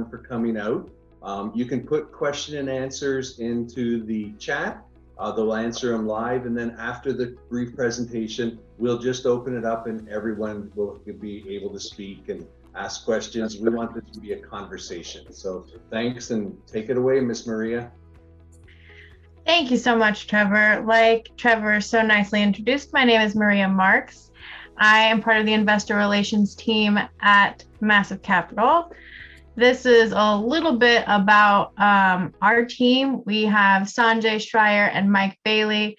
everyone for coming out. You can put question and answers into the chat. They'll answer them live, and then after the brief presentation, we'll just open it up and everyone will be able to speak and ask questions. We want this to be a conversation. So thanks, and take it away, Miss Maria. Thank you so much, Trevor. Like Trevor so nicely introduced, my name is Maria Marks. I am part of the investor relations team at Massive Capital. This is a little bit about our team. We have Sanjay Schreier and Mike Bailey.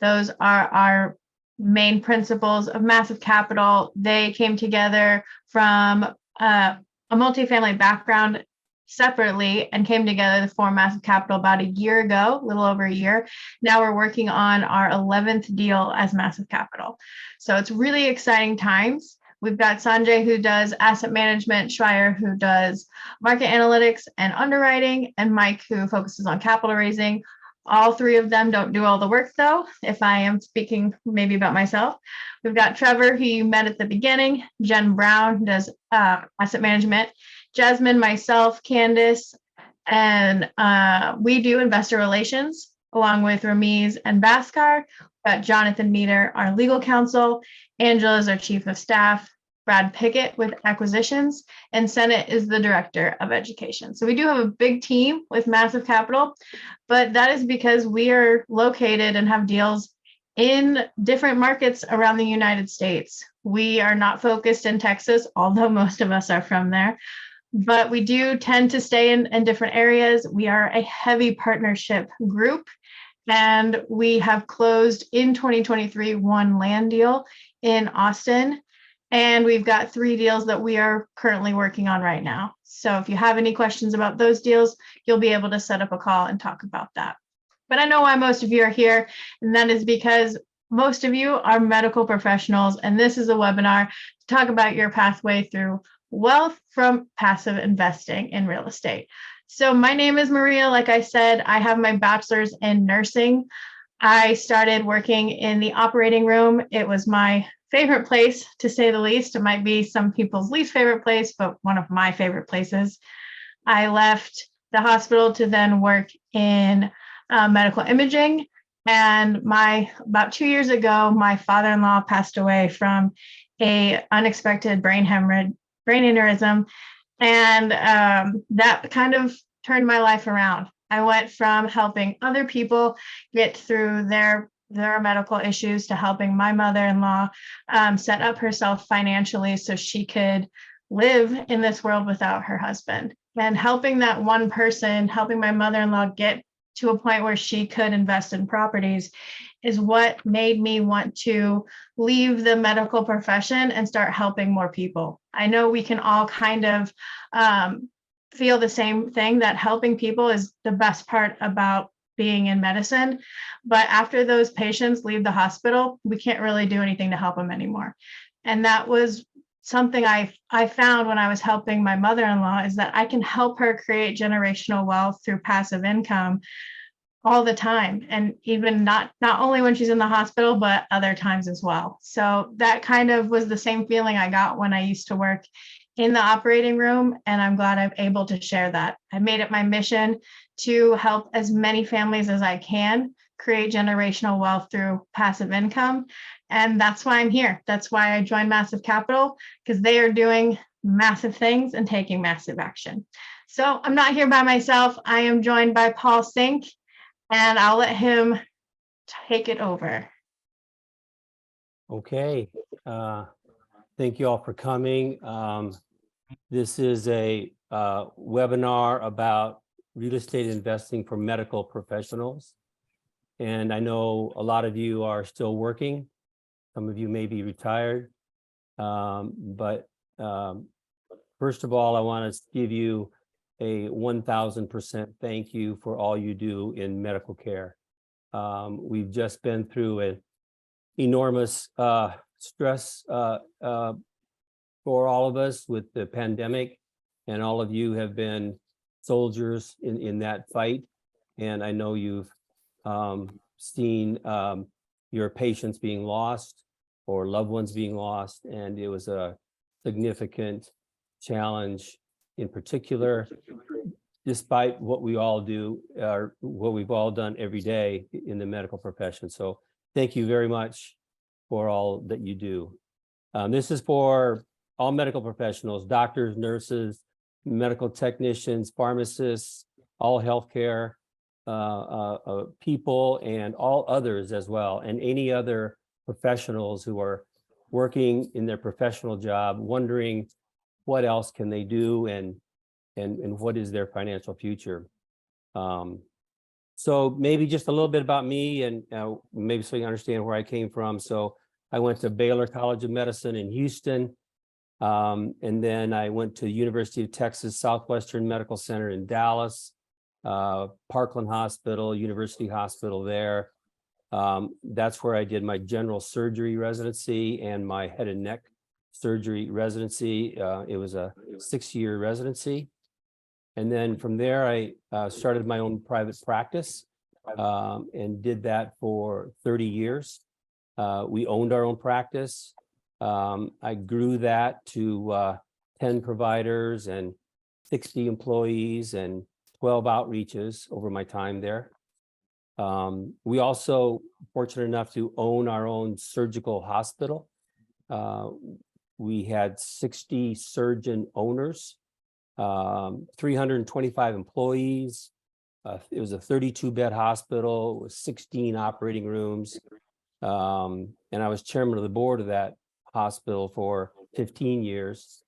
Those are our main principals of Massive Capital. They came together from a multifamily background separately and came together to form Massive Capital about a year ago, a little over a year. Now we're working on our 11th deal as Massive Capital. So it's really exciting times. We've got Sanjay, who does asset management, Schreier, who does market analytics and underwriting, and Mike, who focuses on capital raising. All three of them don't do all the work, though, if I am speaking maybe about myself. We've got Trevor, who you met at the beginning, Jen Brown, who does asset management, Jasmine, myself, Candace, and we do investor relations, along with Ramiz and Bhaskar. We've got Jonathan Meter, our legal counsel, Angela is our chief of staff, Brad Pickett with acquisitions, and Senate is the director of education. So we do have a big team with Massive Capital, but that is because we are located and have deals in different markets around the United States. We are not focused in Texas, although most of us are from there, but we do tend to stay in different areas. We are a heavy partnership group, and we have closed in 2023 one land deal in Austin. And we've got 3 deals that we are currently working on right now. So if you have any questions about those deals, you'll be able to set up a call and talk about that. But I know why most of you are here, and that is because most of you are medical professionals, and this is a webinar to talk about your pathway through wealth from passive investing in real estate. So my name is Maria. Like I said, I have my bachelor's in nursing. I started working in the operating room. It was my favorite place, to say the least. It might be some people's least favorite place, but one of my favorite places. I left the hospital to then work in medical imaging. And about 2 years ago, my father-in-law passed away from a unexpected brain aneurysm. And that kind of turned my life around. I went from helping other people get through their medical issues to helping my mother-in-law set up herself financially so she could live in this world without her husband. And helping that one person, helping my mother-in-law get to a point where she could invest in properties, is what made me want to leave the medical profession and start helping more people. I know we can all kind of feel the same thing, that helping people is the best part about being in medicine. But after those patients leave the hospital, we can't really do anything to help them anymore. And that was something I found when I was helping my mother-in-law, is that I can help her create generational wealth through passive income all the time. And even not only when she's in the hospital, but other times as well. So that kind of was the same feeling I got when I used to work in the operating room. And I'm glad I'm able to share that. I made it my mission to help as many families as I can create generational wealth through passive income. And that's why I'm here. That's why I joined Massive Capital, because they are doing massive things and taking massive action. So I'm not here by myself. I am joined by Paul Sink, and I'll let him take it over. Okay. Thank you all for coming. This is a webinar about real estate investing for medical professionals. And I know a lot of you are still working. Some of you may be retired. But first of all, I want to give you a 1000% thank you for all you do in medical care. We've just been through an enormous stress for all of us with the pandemic, and all of you have been soldiers in that fight. And I know you've seen your patients being lost or loved ones being lost, and it was a significant challenge in particular, despite what we all do, or what we've all done every day in the medical profession. So thank you very much for all that you do. This is for all medical professionals, doctors, nurses, medical technicians, pharmacists, all healthcare people, and all others as well, and any other professionals who are working in their professional job, wondering what else can they do and what is their financial future. So maybe just a little bit about me, and maybe so you understand where I came from. So I went to Baylor College of Medicine in Houston, and then I went to University of Texas Southwestern Medical Center in Dallas, Parkland Hospital, University Hospital there. That's where I did my general surgery residency and my head and neck surgery residency. It was a 6-year residency. And then from there, I started my own private practice and did that for 30 years. We owned our own practice. I grew that to 10 providers and 60 employees and 12 outreaches over my time there. We also fortunate enough to own our own surgical hospital. We had 60 surgeon owners, 325 employees. It was a 32-bed hospital with 16 operating rooms. And I was chairman of the board of that hospital for 15 years.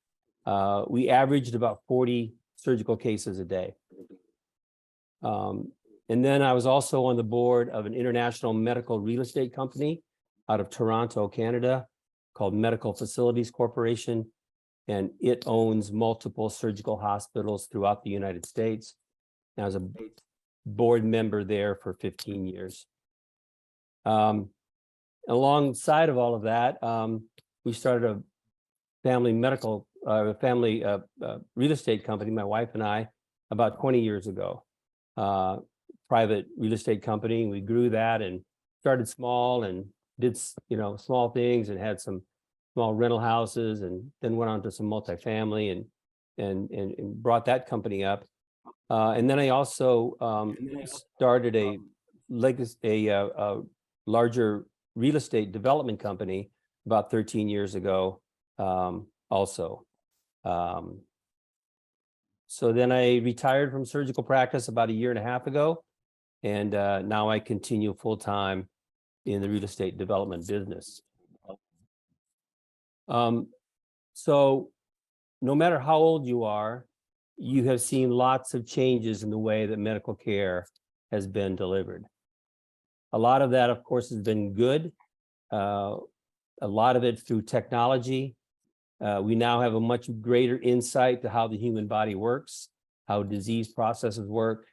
We averaged about 40 surgical cases a day. And then I was also on the board of an international medical real estate company out of Toronto, Canada, called Medical Facilities Corporation. And it owns multiple surgical hospitals throughout the United States. And I was a board member there for 15 years. Alongside of all of that, we started a family real estate company, my wife and I, about 20 years ago. Private real estate company. We grew that and started small and did, small things and had some small rental houses, and then went on to some multifamily and brought that company up. And then I also started a larger real estate development company about 13 years ago also. So then I retired from surgical practice about 1.5 years ago. And now I continue full-time in the real estate development business. So no matter how old you are, you have seen lots of changes in the way that medical care has been delivered. A lot of that, of course, has been good. A lot of it through technology. We now have a much greater insight to how the human body works, how disease processes work,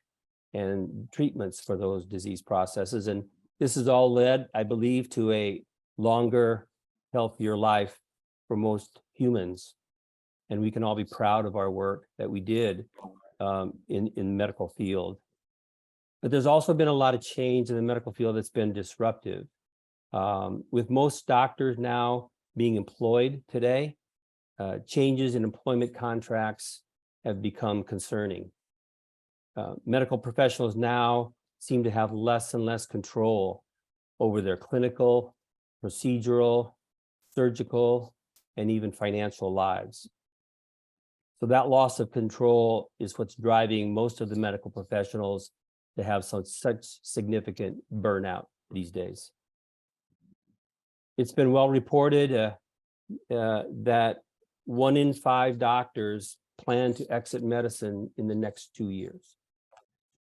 and treatments for those disease processes. And this has all led, I believe, to a longer, healthier life for most humans. And we can all be proud of our work that we did in the medical field. But there's also been a lot of change in the medical field that's been disruptive. With most doctors now being employed today, changes in employment contracts have become concerning. Medical professionals now seem to have less and less control over their clinical, procedural, surgical, and even financial lives. So that loss of control is what's driving most of the medical professionals to have such significant burnout these days. It's been well reported that 1 in 5 doctors plan to exit medicine in the next 2 years.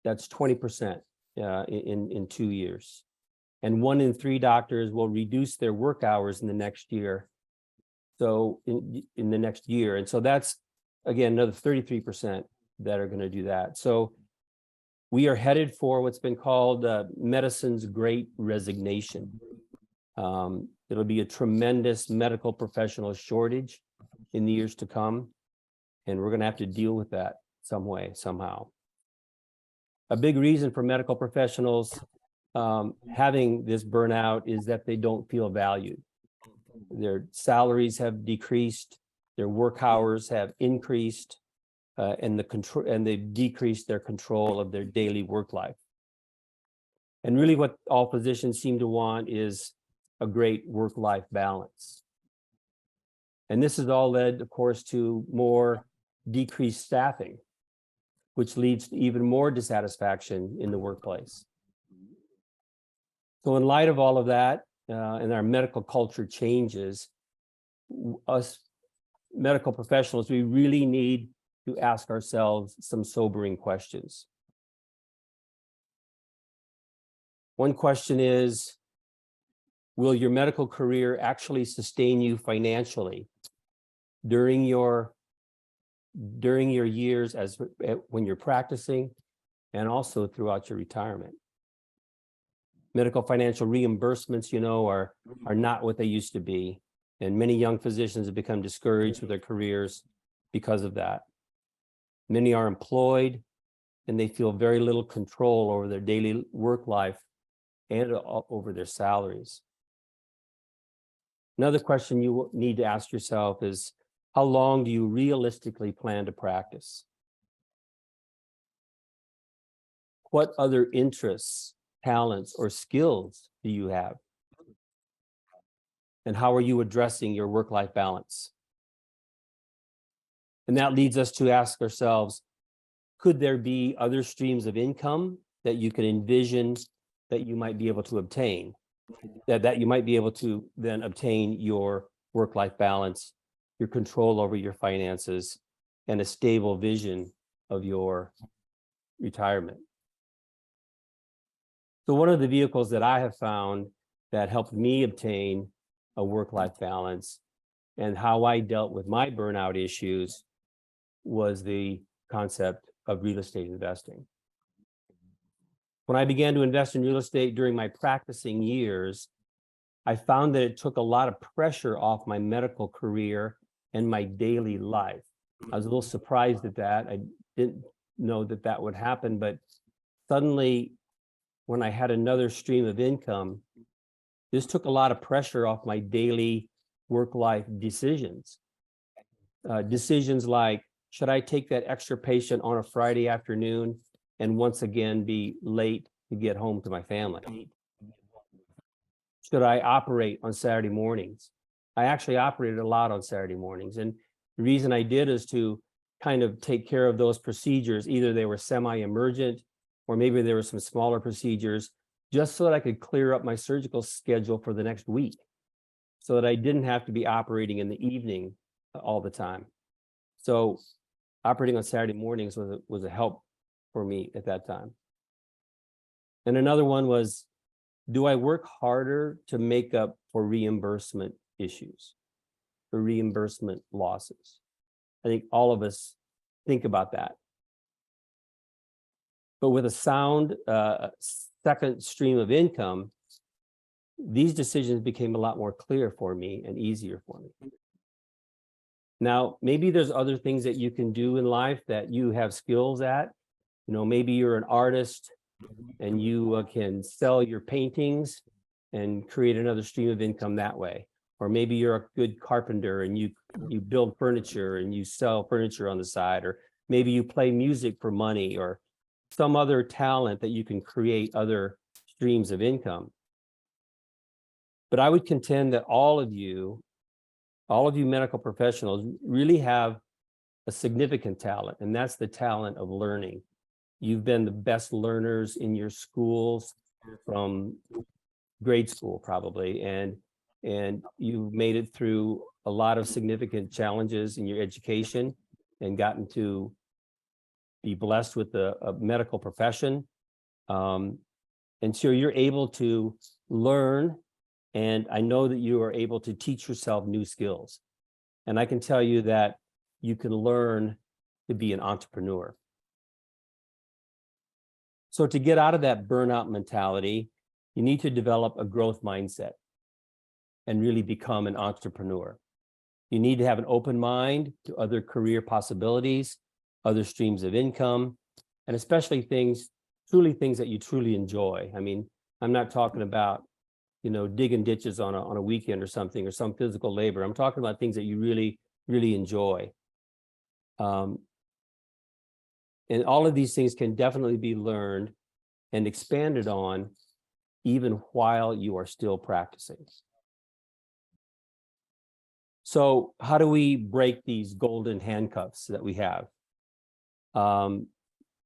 That's 20% in 2 years. And 1 in 3 doctors will reduce their work hours in the next year. So in the next year. And so that's, again, another 33% that are going to do that. So we are headed for what's been called medicine's great resignation. It'll be a tremendous medical professional shortage in the years to come. And we're going to have to deal with that some way, somehow. A big reason for medical professionals having this burnout is that they don't feel valued. Their salaries have decreased, their work hours have increased, and the control, and they've decreased their control of their daily work life. And really what all physicians seem to want is a great work-life balance. And this has all led, of course, to more decreased staffing, which leads to even more dissatisfaction in the workplace. So in light of all of that, and our medical culture changes, us medical professionals, we really need to ask ourselves some sobering questions. One question is, will your medical career actually sustain you financially during your years when you're practicing, and also throughout your retirement? Medical financial reimbursements, are not what they used to be. And many young physicians have become discouraged with their careers because of that. Many are employed and they feel very little control over their daily work life and over their salaries. Another question you need to ask yourself is, how long do you realistically plan to practice? What other interests, talents, or skills do you have? And how are you addressing your work-life balance? And that leads us to ask ourselves, could there be other streams of income that you can envision that you might be able to obtain, that you might be able to then obtain your work-life balance, your control over your finances, and a stable vision of your retirement? So one of the vehicles that I have found that helped me obtain a work-life balance and how I dealt with my burnout issues was the concept of real estate investing. When I began to invest in real estate during my practicing years, I found that it took a lot of pressure off my medical career and my daily life. I was a little surprised at that. I didn't know that that would happen, but suddenly when I had another stream of income, this took a lot of pressure off my daily work-life decisions. Decisions like, should I take that extra patient on a Friday afternoon and once again be late to get home to my family? Should I operate on Saturday mornings? I actually operated a lot on Saturday mornings. And the reason I did is to kind of take care of those procedures. Either they were semi-emergent or maybe there were some smaller procedures, just so that I could clear up my surgical schedule for the next week, so that I didn't have to be operating in the evening all the time. So operating on Saturday mornings was a help for me at that time. And another one was, do I work harder to make up for reimbursement issues, for reimbursement losses? I think all of us think about that. But with a sound second stream of income, these decisions became a lot more clear for me and easier for me. Now, maybe there's other things that you can do in life that you have skills at. Maybe you're an artist and you can sell your paintings and create another stream of income that way. Or maybe you're a good carpenter and you build furniture and you sell furniture on the side. Or maybe you play music for money, or some other talent that you can create other streams of income. But I would contend that all of you medical professionals really have a significant talent, and that's the talent of learning. You've been the best learners in your schools from grade school probably, and you've made it through a lot of significant challenges in your education and gotten to be blessed with a medical profession. And so you're able to learn, and I know that you are able to teach yourself new skills. And I can tell you that you can learn to be an entrepreneur. So to get out of that burnout mentality, you need to develop a growth mindset and really become an entrepreneur. You need to have an open mind to other career possibilities, other streams of income, and especially things that you truly enjoy. I mean, I'm not talking about, digging ditches on a weekend or something, or some physical labor. I'm talking about things that you really, really enjoy. And all of these things can definitely be learned and expanded on even while you are still practicing. So how do we break these golden handcuffs that we have?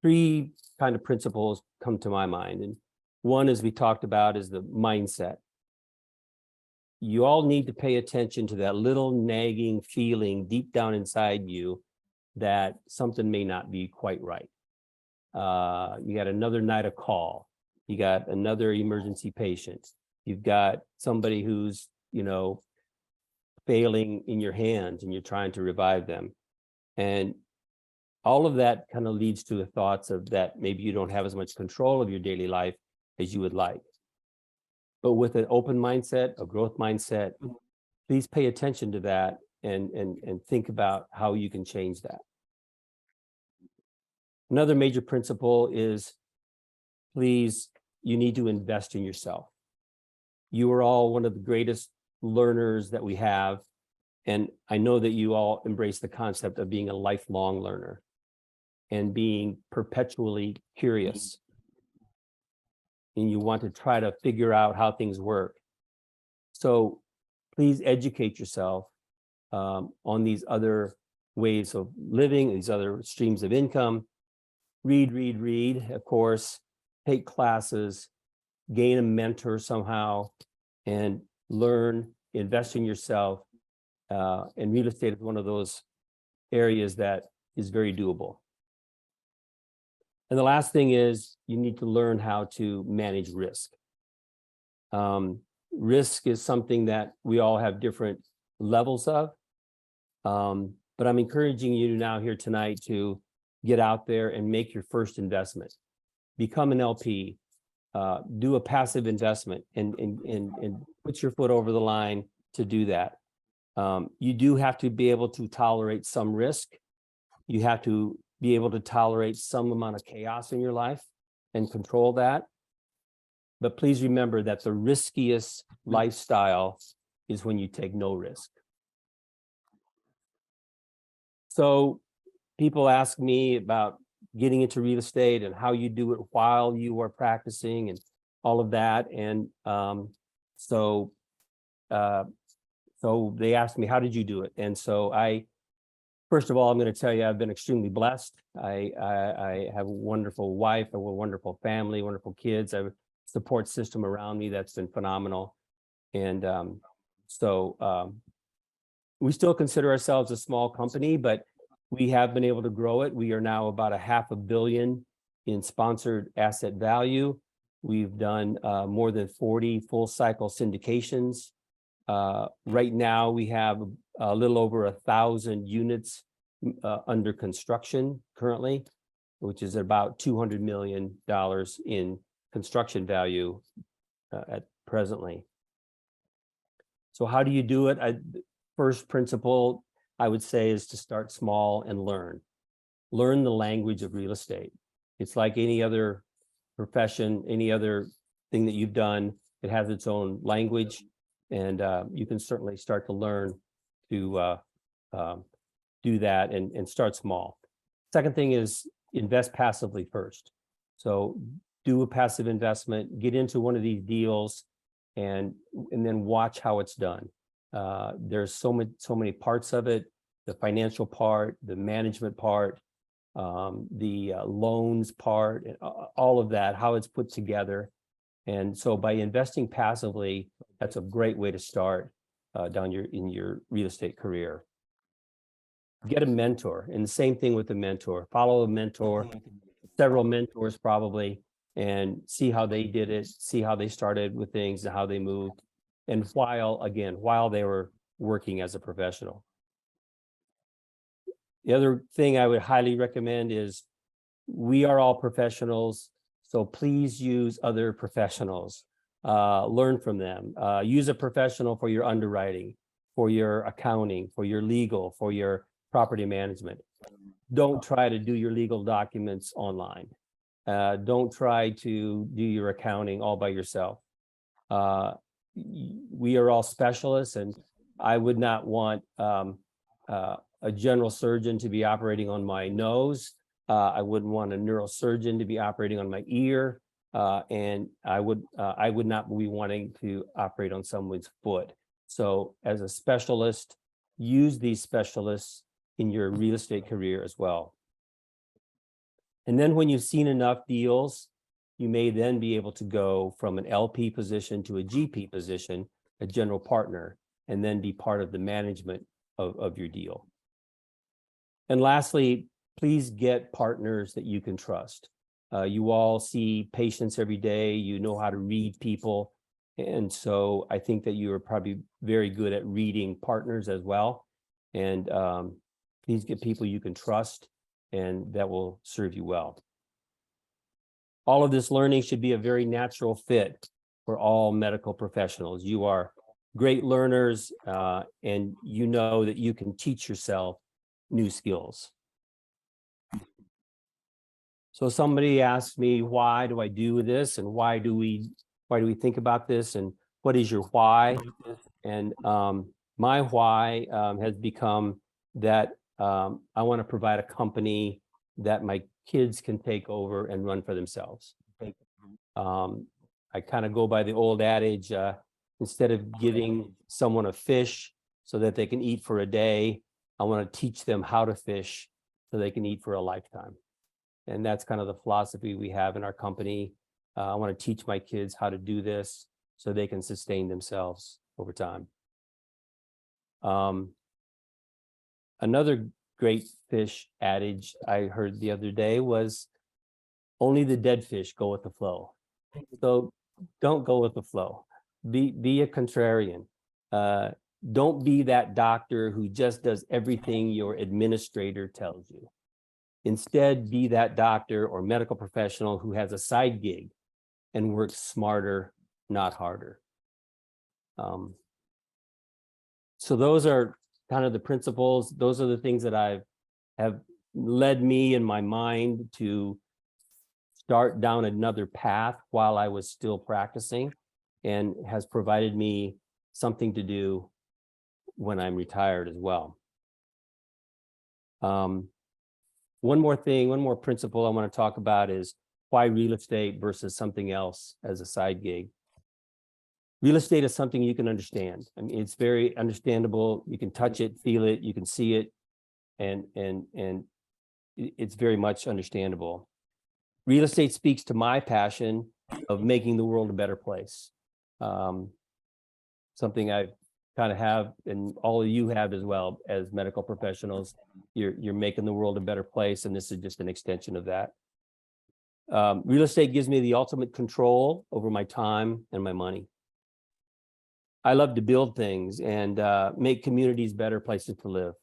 Three kind of principles come to my mind. And one, as we talked about, is the mindset. You all need to pay attention to that little nagging feeling deep down inside you that something may not be quite right. You got another night of call. You got another emergency patient. You've got somebody who's, failing in your hands and you're trying to revive them. And all of that kind of leads to the thoughts of that maybe you don't have as much control of your daily life as you would like. But with an open mindset, a growth mindset, please pay attention to that and think about how you can change that. Another major principle is, please, you need to invest in yourself. You are all one of the greatest learners that we have. And I know that you all embrace the concept of being a lifelong learner and being perpetually curious. And you want to try to figure out how things work. So please educate yourself on these other ways of living, these other streams of income. Read, of course, take classes, gain a mentor somehow, and learn, invest in yourself. And real estate is one of those areas that is very doable. And the last thing is you need to learn how to manage risk. Risk is something that we all have different levels of. But I'm encouraging you now here tonight to get out there and make your first investment. Become an LP, do a passive investment and put your foot over the line to do that. You do have to be able to tolerate some risk. You have to be able to tolerate some amount of chaos in your life and control that. But please remember that the riskiest lifestyle is when you take no risk. So people ask me about getting into real estate and how you do it while you are practicing and all of that. And so they asked me, how did you do it? And so first of all, I'm going to tell you, I've been extremely blessed. I have a wonderful wife, a wonderful family, wonderful kids. I have a support system around me that's been phenomenal. And we still consider ourselves a small company, but we have been able to grow it. We are now about $500 million in sponsored asset value. We've done more than 40 full cycle syndications. Right now, we have a little over 1,000 units under construction currently, which is about $200 million in construction value at presently. So how do you do it? First principle, I would say, is to start small and learn. Learn the language of real estate. It's like any other profession, any other thing that you've done. It has its own language. And you can certainly start to learn to do that and start small. Second thing is invest passively first. So do a passive investment, get into one of these deals, and then watch how it's done. There's so many parts of it: the financial part, the management part, the loans part, and all of that, how it's put together. And so by investing passively, that's a great way to start in your real estate career. Get a mentor, and the same thing with a mentor. Follow a mentor, several mentors probably, and see how they did it, see how they started with things and how they moved, and while they were working as a professional. The other thing I would highly recommend is we are all professionals, so please use other professionals. Learn from them. Use a professional for your underwriting, for your accounting, for your legal, for your property management. Don't try to do your legal documents online. Don't try to do your accounting all by yourself. We are all specialists, and I would not want a general surgeon to be operating on my nose I wouldn't want a neurosurgeon to be operating on my ear. And I would not be wanting to operate on someone's foot. So as a specialist, use these specialists in your real estate career as well. And then when you've seen enough deals, you may then be able to go from an LP position to a GP position, a general partner, and then be part of the management of your deal. And lastly, please get partners that you can trust. You all see patients every day, you know how to read people. And so I think that you are probably very good at reading partners as well. And please get people you can trust, and that will serve you well. All of this learning should be a very natural fit for all medical professionals. You are great learners, and you know that you can teach yourself new skills. So somebody asked me, why do I do this, and why do we think about this, and what is your why? And my why has become that I want to provide a company that my kids can take over and run for themselves. I kind of go by the old adage, instead of giving someone a fish so that they can eat for a day, I want to teach them how to fish so they can eat for a lifetime. And that's kind of the philosophy we have in our company. I want to teach my kids how to do this so they can sustain themselves over time. Another great fish adage I heard the other day was, only the dead fish go with the flow. So don't go with the flow. Be a contrarian. Don't be that doctor who just does everything your administrator tells you. Instead, be that doctor or medical professional who has a side gig and works smarter, not harder. So those are kind of the principles. Those are the things that have led me in my mind to start down another path while I was still practicing, and has provided me something to do when I'm retired as well. One more principle I want to talk about is why real estate versus something else as a side gig. Real estate is something you can understand. I mean, it's very understandable. You can touch it, feel it, you can see it, and it's very much understandable. Real estate speaks to my passion of making the world a better place. Something I kind of have, and all of you have as well as medical professionals. You're making the world a better place, and this is just an extension of that. Real estate gives me the ultimate control over my time and my money. I love to build things and make communities better places to live.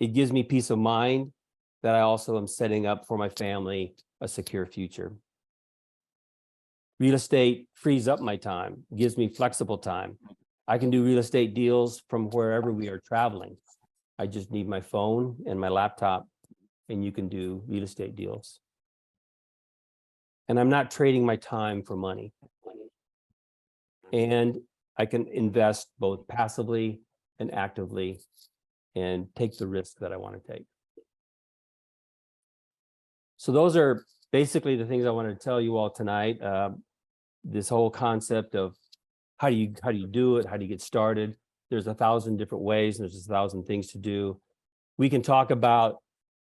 It gives me peace of mind that I also am setting up for my family a secure future. Real estate frees up my time, gives me flexible time. I can do real estate deals from wherever we are traveling. I just need my phone and my laptop, and you can do real estate deals. And I'm not trading my time for money. And I can invest both passively and actively and take the risk that I want to take. So those are basically the things I wanted to tell you all tonight. This whole concept of how do you do it? How do you get started? There's 1,000 different ways, and there's 1,000 things to do. We can talk about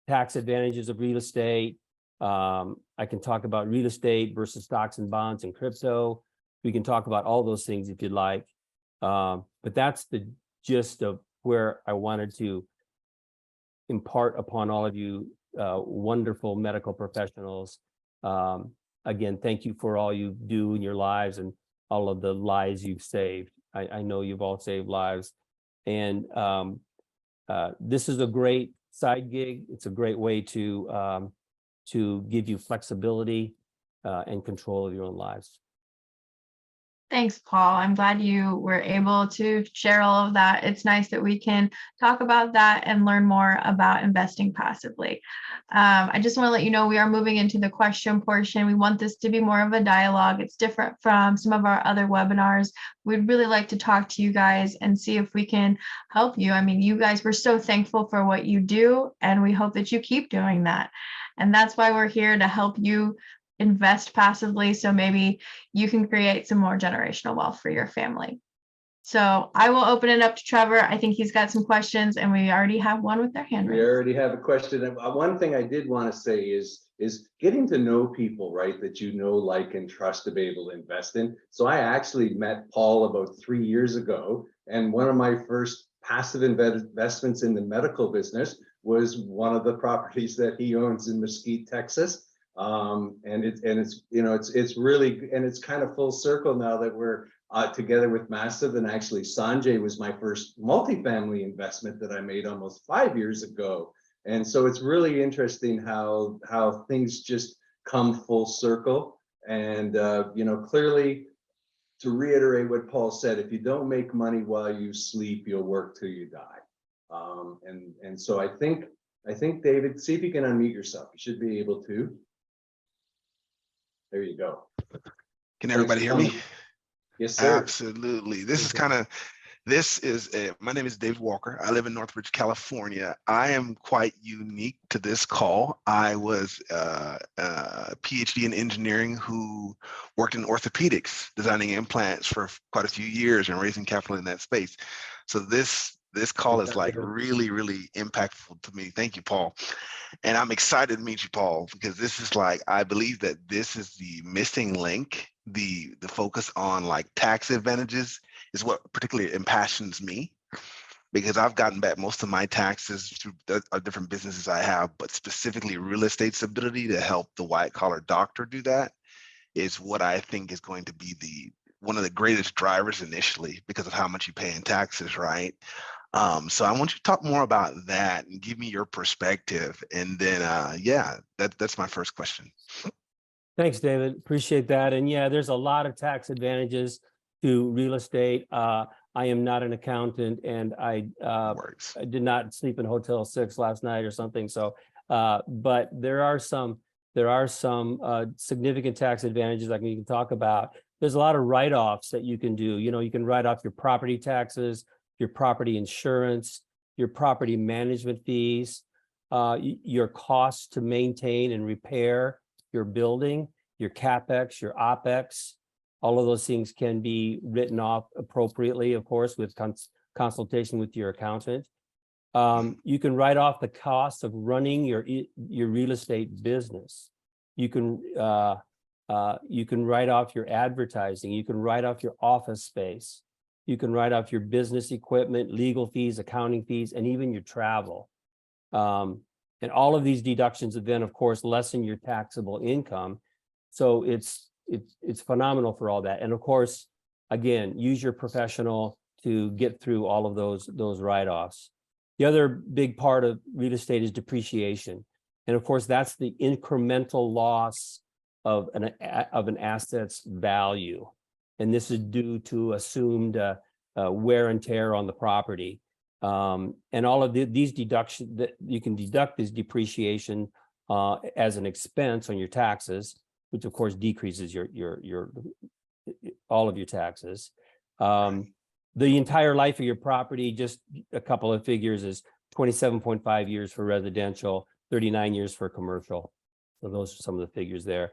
tax advantages of real estate. I can talk about real estate versus stocks and bonds and crypto. We can talk about all those things if you'd like. But that's the gist of where I wanted to impart upon all of you wonderful medical professionals. Again, thank you for all you do in your lives and all of the lives you've saved. I know you've all saved lives. And this is a great side gig. It's a great way to give you flexibility and control of your own lives. Thanks, Paul. I'm glad you were able to share all of that. It's nice that we can talk about that and learn more about investing passively. I just want to let you know we are moving into the question portion. We want this to be more of a dialogue. It's different from some of our other webinars. We'd really like to talk to you guys and see if we can help you. I mean, you guys, we're so thankful for what you do, and we hope that you keep doing that. And that's why we're here to help you invest passively, so maybe you can create some more generational wealth for your family. So I will open it up to Trevor. I think he's got some questions, and we already have one with their hand raised. We already have a question. One thing I did want to say is getting to know people, right, that you know, like, and trust to be able to invest in. So I actually met Paul about 3 years ago, and one of my first passive investments in the medical business was one of the properties that he owns in Mesquite, Texas. And it's you know, it's really, and it's kind of full circle now that we're together with Massive. And actually Sanjay was my first multifamily investment that I made almost 5 years ago. And so it's really interesting how things just come full circle. And you know, clearly, to reiterate what Paul said, if you don't make money while you sleep, you'll work till you die. And so I think David, see if you can unmute yourself. You should be able to. There you go. Can everybody hear me? Yes, sir. Absolutely. My name is Dave Walker. I live in Northridge, California. I am quite unique to this call. I was a PhD in engineering who worked in orthopedics, designing implants for quite a few years and raising capital in that space. So this call is like really, really impactful to me. Thank you, Paul. And I'm excited to meet you, Paul, because this is like, I believe that this is the missing link. The focus on like tax advantages is what particularly impassions me, because I've gotten back most of my taxes through the different businesses I have, but specifically real estate's ability to help the white collar doctor do that is what I think is going to be one of the greatest drivers initially, because of how much you pay in taxes, right? So I want you to talk more about that and give me your perspective. And then, yeah, that's my first question. Thanks, David. Appreciate that. And yeah, there's a lot of tax advantages to real estate. I am not an accountant, and I did not sleep in Hotel 6 last night or something. So, but there are some significant tax advantages I can talk about. There's a lot of write-offs that you can do. You know, you can write off your property taxes, your property insurance, your property management fees, your costs to maintain and repair your building, your CapEx, your OpEx. All of those things can be written off appropriately, of course, with consultation with your accountant. You can write off the cost of running your real estate business. You can write off your advertising. You can write off your office space. You can write off your business equipment, legal fees, accounting fees, and even your travel. And all of these deductions then, of course, lessen your taxable income. So it's phenomenal for all that. And of course, again, use your professional to get through all of those write-offs. The other big part of real estate is depreciation. And of course, that's the incremental loss of an asset's value. And this is due to assumed wear and tear on the property. And all of these deductions, that you can deduct this depreciation as an expense on your taxes, which of course decreases all of your taxes. The entire life of your property, just a couple of figures, is 27.5 years for residential, 39 years for commercial. So those are some of the figures there.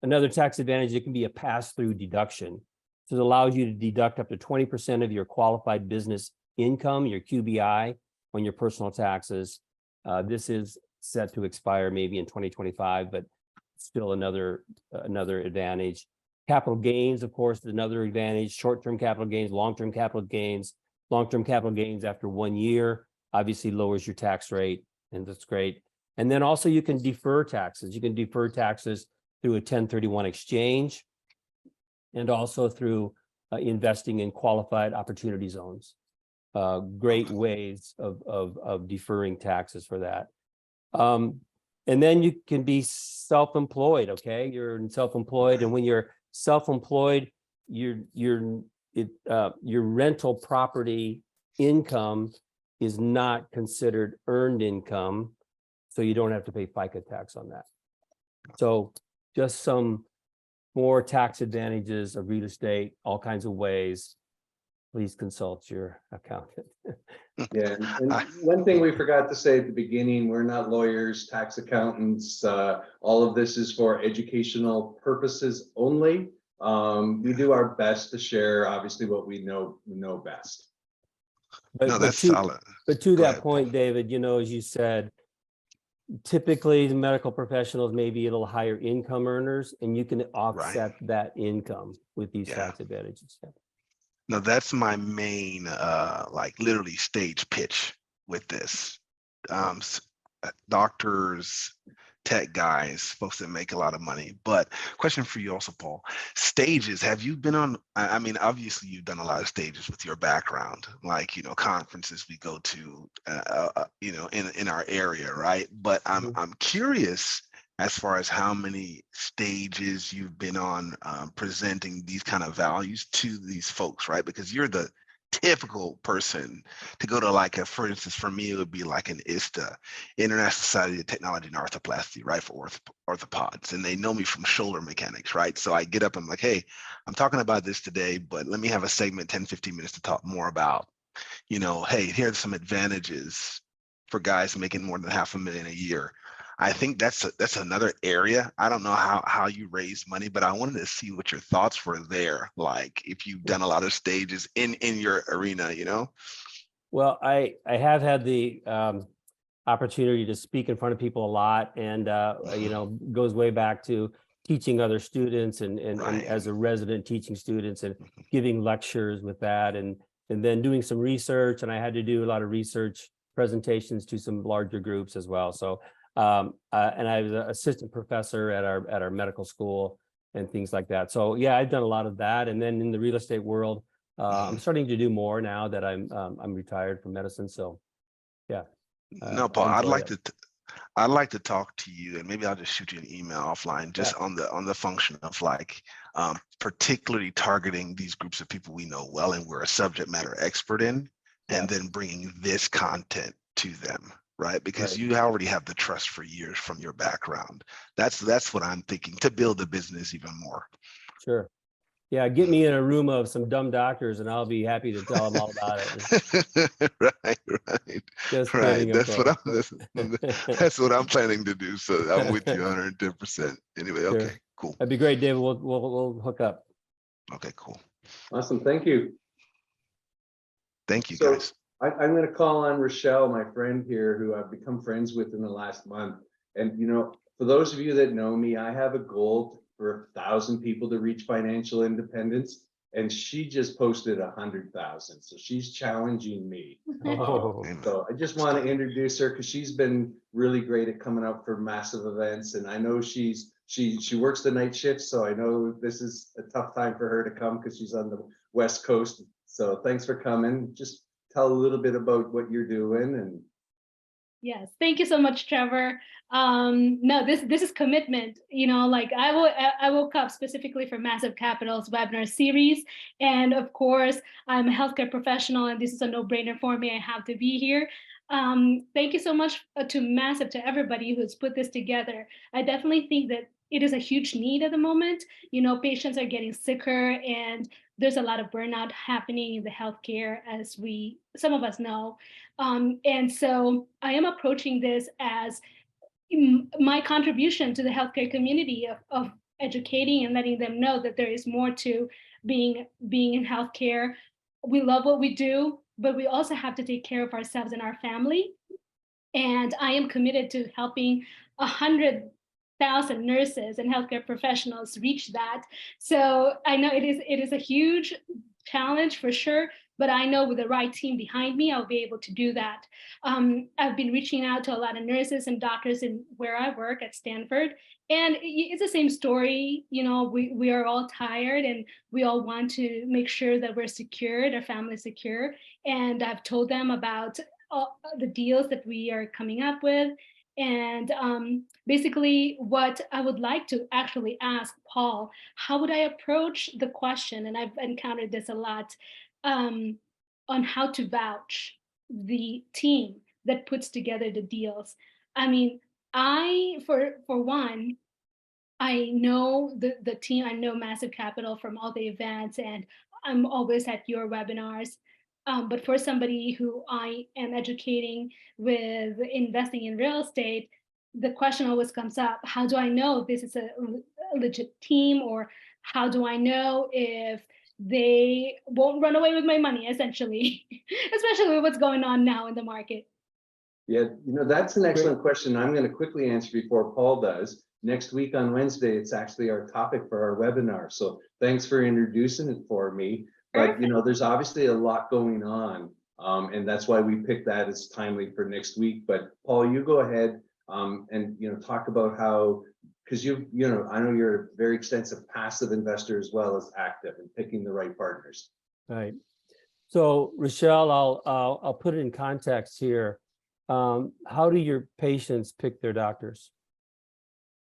Another tax advantage, it can be a pass-through deduction. So it allows you to deduct up to 20% of your qualified business income, your QBI, on your personal taxes. This is set to expire maybe in 2025, but still another advantage. Capital gains, of course, is another advantage. Short-term capital gains, long-term capital gains. Long-term capital gains after 1 year obviously lowers your tax rate, and that's great. And then also you can defer taxes. You can defer taxes through a 1031 exchange, and also through investing in qualified opportunity zones. Great ways of deferring taxes for that. And then you can be self-employed, okay? You're self-employed, and when you're self-employed, your rental property income is not considered earned income, so you don't have to pay FICA tax on that. So just some more tax advantages of real estate, all kinds of ways. Please consult your accountant. Yeah, and one thing we forgot to say at the beginning, we're not lawyers, tax accountants. All of this is for educational purposes only. We do our best to share, obviously, what we know best. No, that's solid. But to Go that ahead, point, Paul. David, as you said, typically the medical professionals may be a little higher income earners, and you can offset that income with these tax advantages. Now that's my main, like literally stage pitch with this. Doctors, tech guys, folks that make a lot of money. But question for you also, Paul, stages, have you been on, I mean, obviously you've done a lot of stages with your background, like, conferences we go to, in our area, right? But I'm curious as far as how many stages you've been on presenting these kind of values to these folks, right? Because you're the typical person to go to, like, for instance, for me, it would be like an ISTA, International Society of Technology and Arthroplasty, right, for orthopods. And they know me from shoulder mechanics, right? So I get up, I'm like, hey, I'm talking about this today, but let me have a segment, 10, 15 minutes to talk more about, hey, here's some advantages for guys making more than $500,000 a year. I think that's another area. I don't know how you raise money, but I wanted to see what your thoughts were there. Like if you've done a lot of stages in your arena, Well, I have had the opportunity to speak in front of people a lot, and goes way back to teaching other students and as a resident teaching students and giving lectures with that, and then doing some research. And I had to do a lot of research presentations to some larger groups as well. So and I was an assistant professor at our medical school and things like that. So yeah, I've done a lot of that. And then in the real estate world, I'm starting to do more now that I'm retired from medicine. So yeah. No, Paul, I'd like to talk to you, and maybe I'll just shoot you an email offline, just on the function of like particularly targeting these groups of people we know well and we're a subject matter expert in, and then bringing this content to them. Right, because you already have the trust for years from your background. That's what I'm thinking, to build the business even more. Sure. Yeah, get me in a room of some dumb doctors, and I'll be happy to tell them all about it. Right. Just kidding. That's what I'm planning to do. So I'm with you 110%. Anyway, Sure. Okay, cool. That'd be great, David. We'll hook up. Okay, cool. Awesome. Thank you. Thank you, guys. I'm going to call on Rochelle, my friend here, who I've become friends with in the last month. And, for those of you that know me, I have a goal for 1,000 people to reach financial independence. And she just posted 100,000. So she's challenging me. So I just want to introduce her because she's been really great at coming up for massive events. And I know she works the night shift. So I know this is a tough time for her to come because she's on the West Coast. So thanks for coming. Just tell a little bit about what you're doing. And yes, thank you so much, Trevor. No, this is commitment. Like I woke up specifically for Massive Capital's webinar series, and of course I'm a healthcare professional, and this is a no-brainer for me. I have to be here. Thank you so much to Massive, to everybody who's put this together. I definitely think that it is a huge need at the moment. Patients are getting sicker, and there's a lot of burnout happening in the healthcare, as some of us know. And so I am approaching this as my contribution to the healthcare community of educating and letting them know that there is more to being in healthcare. We love what we do, but we also have to take care of ourselves and our family. And I am committed to helping 100,000 nurses and healthcare professionals reach that. So I know it is a huge challenge for sure, but I know with the right team behind me, I'll be able to do that. I've been reaching out to a lot of nurses and doctors in where I work at Stanford, and it's the same story. We are all tired, and we all want to make sure that we're secure, our family's secure. And I've told them about all the deals that we are coming up with. And basically, what I would like to actually ask Paul, how would I approach the question? And I've encountered this a lot, on how to vouch the team that puts together the deals. I mean, for one, I know the team, I know Massive Capital from all the events, and I'm always at your webinars. But for somebody who I am educating with investing in real estate, the question always comes up: how do I know this is a legit team, or how do I know if they won't run away with my money, essentially, especially with what's going on now in the market? Yeah, that's an excellent question. I'm going to quickly answer before Paul does. Next week on Wednesday, it's actually our topic for our webinar. So thanks for introducing it for me. But, there's obviously a lot going on. And that's why we picked that as timely for next week. But Paul, you go ahead and, talk about how, because I know you're a very extensive passive investor as well as active and picking the right partners. Right. So Rochelle, I'll put it in context here. How do your patients pick their doctors?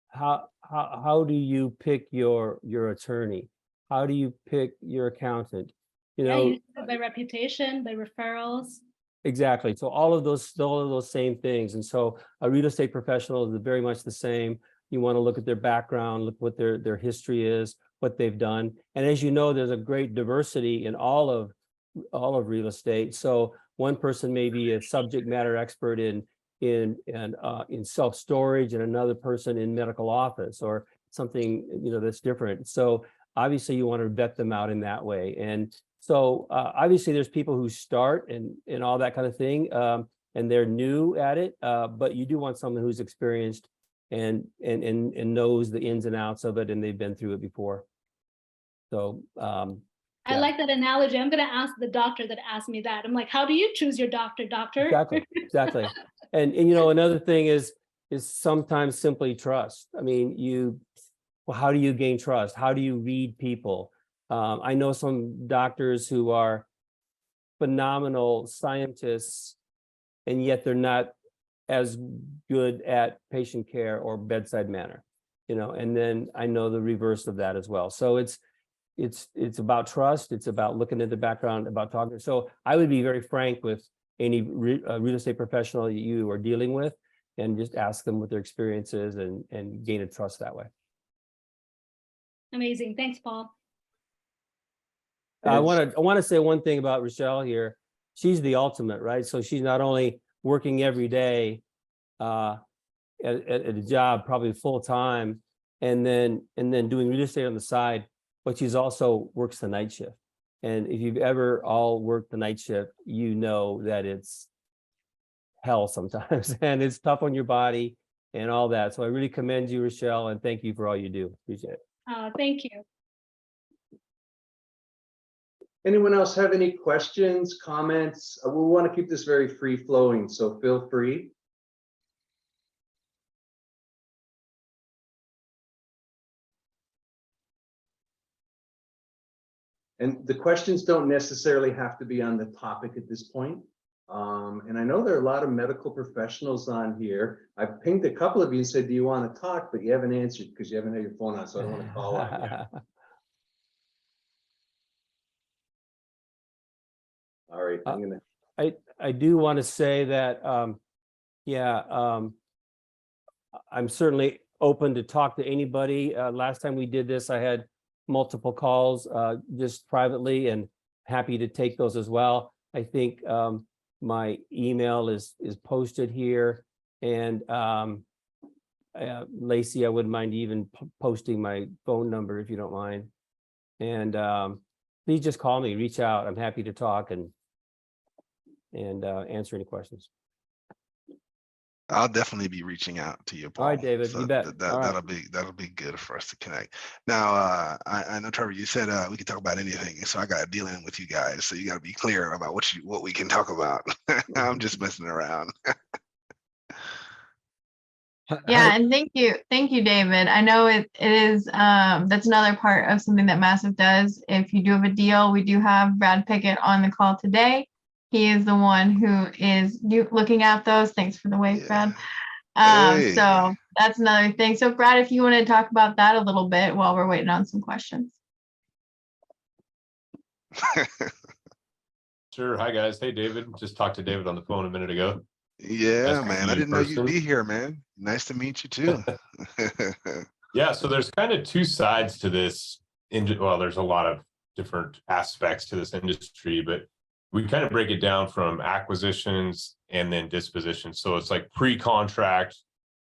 How do you pick your attorney? How do you pick your accountant? By reputation, by referrals. Exactly. So all of those same things. And so a real estate professional is very much the same. You want to look at their background, look what their history is, what they've done. And as you know, there's a great diversity in all of real estate. So one person may be a subject matter expert in self-storage, and another person in medical office or something that's different. So obviously you want to vet them out in that way. And so obviously there's people who start and all that kind of thing, and they're new at it, but you do want someone who's experienced and knows the ins and outs of it, and they've been through it before. So I like that analogy. I'm going to ask the doctor that asked me that. I'm like, how do you choose your doctor? Exactly. And another thing is sometimes simply trust. I mean, how do you gain trust? How do you read people? I know some doctors who are phenomenal scientists, and yet they're not as good at patient care or bedside manner, and then I know the reverse of that as well. So it's about trust. It's about looking at the background, about talking. So I would be very frank with any real estate professional that you are dealing with, and just ask them what their experience is and gain a trust that way. Amazing. Thanks, Paul. I want to say one thing about Rochelle here. She's the ultimate, right? So she's not only working every day at a job, probably full time, and then doing real estate on the side, but she's also works the night shift. And if you've ever all worked the night shift, you know that it's hell sometimes, and it's tough on your body and all that. So I really commend you, Rochelle, and thank you for all you do. Appreciate it. Thank you. Anyone else have any questions, comments? We want to keep this very free flowing, so feel free. And the questions don't necessarily have to be on the topic at this point. And I know there are a lot of medical professionals on here. I've pinged a couple of you and said, do you want to talk? But you haven't answered because you haven't had your phone on, so I don't want to call on you. All right, I do want to say that, I'm certainly open to talk to anybody. Last time we did this, I had multiple calls just privately, and happy to take those as well. I think my email is posted here, and Lacey, I wouldn't mind even posting my phone number if you don't mind. And please just call me, reach out. I'm happy to talk and answer any questions. I'll definitely be reaching out to you, Paul. All right, David, so you bet. That'll be good for us to connect. Now, I know, Trevor, you said we could talk about anything, so I got to deal in with you guys. So you got to be clear about what we can talk about. I'm just messing around. Yeah, and thank you, David. I know it is that's another part of something that Massive does. If you do have a deal, we do have Brad Pickett on the call today. He is the one who is looking at those. Thanks for the wave, Brad. Hey. So that's another thing. So Brad, if you want to talk about that a little bit while we're waiting on some questions. Sure. Hi, guys. Hey, David. Just talked to David on the phone a minute ago. Yeah, Nice to man. see I you in didn't know you'd person. be here, man. Nice to meet you too. Yeah, so there's kind of two sides to this. Well, there's a lot of different aspects to this industry, but we kind of break it down from acquisitions and then dispositions. So it's like pre-contract.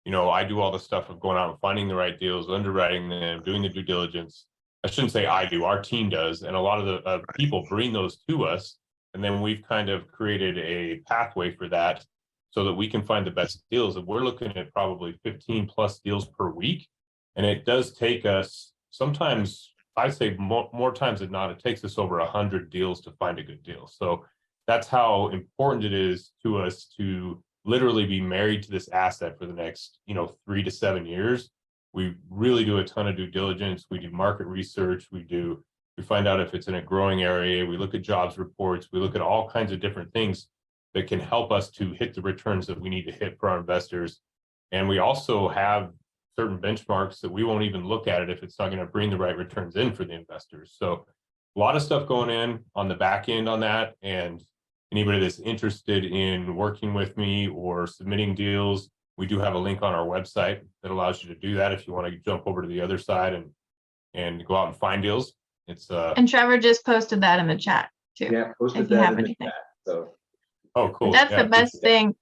I do all the stuff of going out and finding the right deals, underwriting them, doing the due diligence. I shouldn't say I do, our team does. And a lot of the people bring those to us. And then we've kind of created a pathway for that so that we can find the best deals. And we're looking at probably 15 plus deals per week. And it does take us sometimes, I say more times than not, it takes us over 100 deals to find a good deal. So that's how important it is to us to literally be married to this asset for the next, 3 to 7 years. We really do a ton of due diligence. We do market research. We find out if it's in a growing area. We look at jobs reports. We look at all kinds of different things that can help us to hit the returns that we need to hit for our investors. And we also have certain benchmarks that we won't even look at it if it's not going to bring the right returns in for the investors. So a lot of stuff going in on the back end on that. And anybody that's interested in working with me or submitting deals, we do have a link on our website that allows you to do that if you want to jump over to the other side and go out and find deals. It's And Trevor just posted that in the chat too. Yeah, posted if you that have in the anything. chat. So oh cool. That's Yeah, the best thing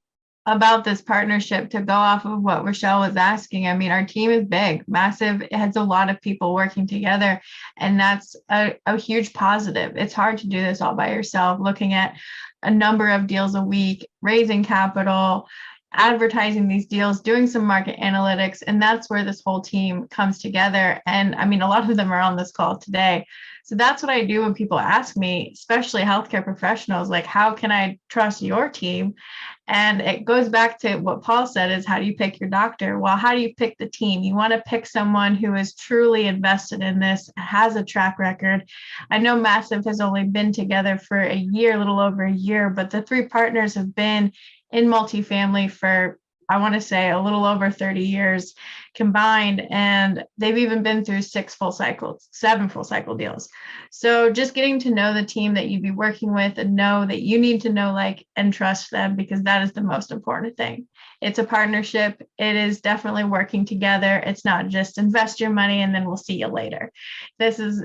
about this partnership, to go off of what Rochelle was asking. I mean, our team is big, massive. It has a lot of people working together, and that's a huge positive. It's hard to do this all by yourself, looking at a number of deals a week, raising capital, advertising these deals, doing some market analytics, and that's where this whole team comes together. And I mean, a lot of them are on this call today. So that's what I do when people ask me, especially healthcare professionals, like, how can I trust your team? And it goes back to what Paul said, is how do you pick your doctor? Well, how do you pick the team? You want to pick someone who is truly invested in this, has a track record. I know Massive has only been together for a year, a little over a year, but the three partners have been in multifamily for, I want to say, a little over 30 years combined. And they've even been through 7 full cycle deals. So just getting to know the team that you'd be working with, and know that you need to know, like, and trust them, because that is the most important thing. It's a partnership. It is definitely working together. It's not just invest your money and then we'll see you later.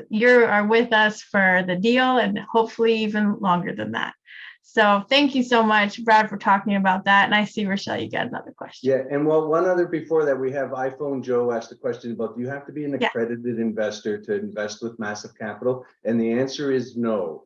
You are with us for the deal, and hopefully even longer than that. So thank you so much, Brad, for talking about that. And I see, Rochelle, you got another question. yeah, and well, one other before that, we have iPhone Joe asked a question about, do you have to be an accredited investor to invest with Massive Capital? And the answer is no.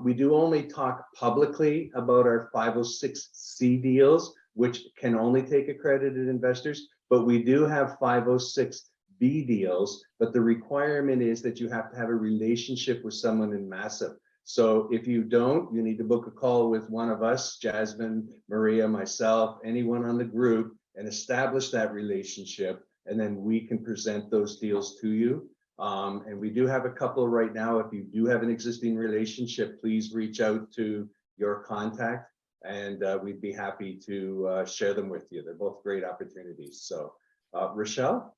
We do only talk publicly about our 506C deals, which can only take accredited investors, but we do have 506B deals, but the requirement is that you have to have a relationship with someone in Massive. So if you don't, you need to book a call with one of us, Jasmine, Maria, myself, anyone on the group, and establish that relationship. And then we can present those deals to you. And we do have a couple right now. If you do have an existing relationship, please reach out to your contact, and we'd be happy to share them with you. They're both great opportunities. So Rochelle?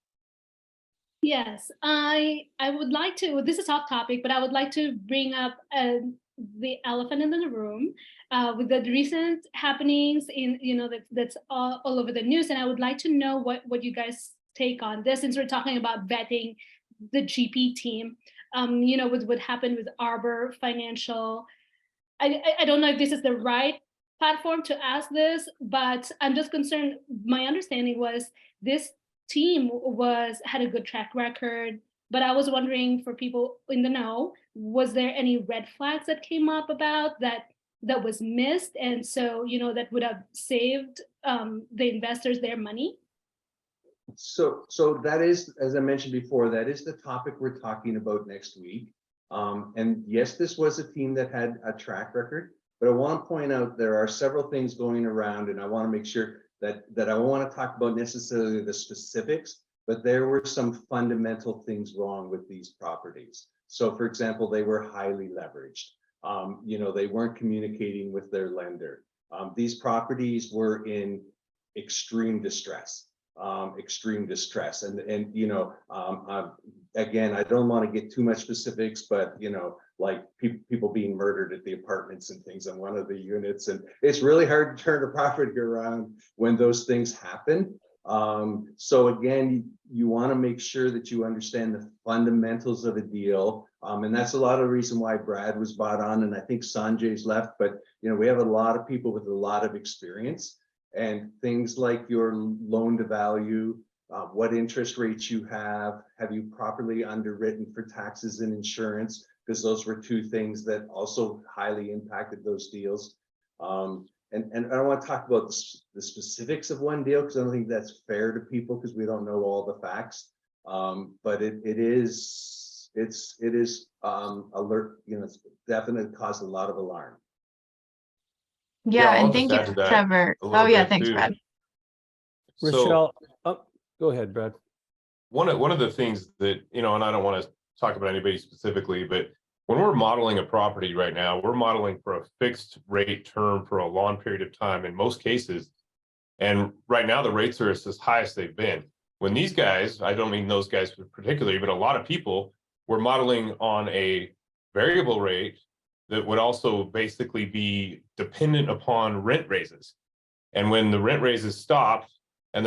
Yes, I would like to, this is off topic, but I would like to bring up the elephant in the room with the recent happenings in, that's all over the news. And I would like to know what you guys take on this, since we're talking about vetting the GP team, with what happened with Arbor Financial. I don't know if this is the right platform to ask this, but I'm just concerned. My understanding was this team had a good track record, but I was wondering, for people in the know, was there any red flags that came up about that was missed, and so that would have saved the investors their money? So that is, as I mentioned before, that is the topic we're talking about next week. And yes, this was a team that had a track record, but I want to point out there are several things going around, and I want to make sure that I don't want to talk about necessarily the specifics, but there were some fundamental things wrong with these properties. So for example, they were highly leveraged. They weren't communicating with their lender. These properties were in extreme distress. Extreme distress, and you know, again, I don't want to get too much specifics, but you know, like people being murdered at the apartments and things on one of the units, and it's really hard to turn a property around when those things happen. So again, you want to make sure that you understand the fundamentals of a deal, and that's a lot of the reason why Brad was brought on, and I think Sanjay's left, but you know, we have a lot of people with a lot of experience. And things like your loan to value, what interest rates you have you properly underwritten for taxes and insurance? Because those were two things that also highly impacted those deals. And I don't want to talk about the specifics of one deal because I don't think that's fair to people because we don't know all the facts. But it is alert, you know, it's definitely caused a lot of alarm. Yeah, I'll and just thank you, add to that Trevor. a little Oh yeah, bit, thanks, too. Brad. So Rochelle, go ahead, Brad. one of the things that, you know, and I don't want to talk about anybody specifically, but when we're modeling a property right now, we're modeling for a fixed rate term for a long period of time in most cases. And right now the rates are as high as they've been. When these guys, I don't mean those guys particularly, but a lot of people were modeling on a variable rate that would also basically be dependent upon rent raises. And when the rent raises stopped, and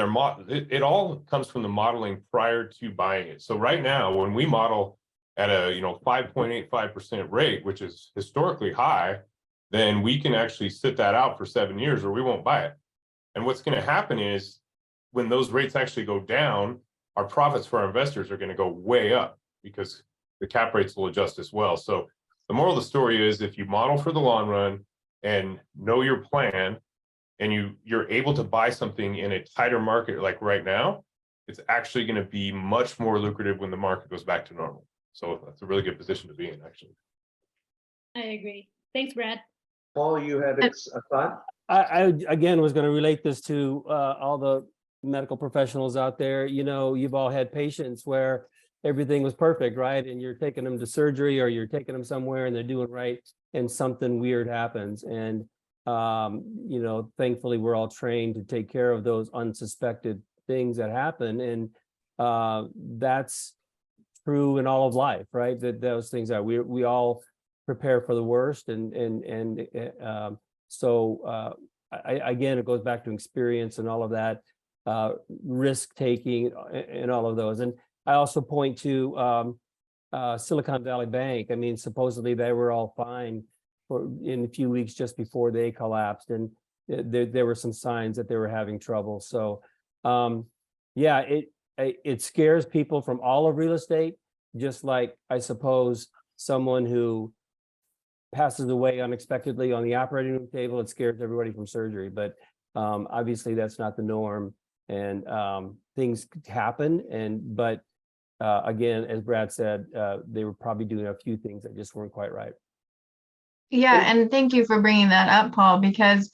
it all comes from the modeling prior to buying it. So right now, when we model at a 5.85% rate, which is historically high, then we can actually sit that out for 7 years or we won't buy it. And what's going to happen is when those rates actually go down, our profits for our investors are going to go way up because the cap rates will adjust as well. So the moral of the story is if you model for the long run and know your plan and you're able to buy something in a tighter market like right now, it's actually going to be much more lucrative when the market goes back to normal. So that's a really good position to be in, actually. I agree. Thanks, Brad. Paul, you had a thought? I again was going to relate this to all the medical professionals out there. You know, you've all had patients where everything was perfect, right? And you're taking them to surgery or you're taking them somewhere and they're doing right and something weird happens. And, you know, thankfully we're all trained to take care of those unsuspected things that happen. And that's true in all of life, right? That those things are, we all prepare for the worst. So again, it goes back to experience and all of that, risk taking and all of those. And I also point to Silicon Valley Bank. I mean, supposedly they were all fine in a few weeks just before they collapsed, and there were some signs that they were having trouble. So yeah, it scares people from all of real estate, just like I suppose someone who passes away unexpectedly on the operating room table, it scares everybody from surgery. But obviously that's not the norm, and things happen. But again, as Brad said, they were probably doing a few things that just weren't quite right. Yeah, and thank you for bringing that up, Paul, because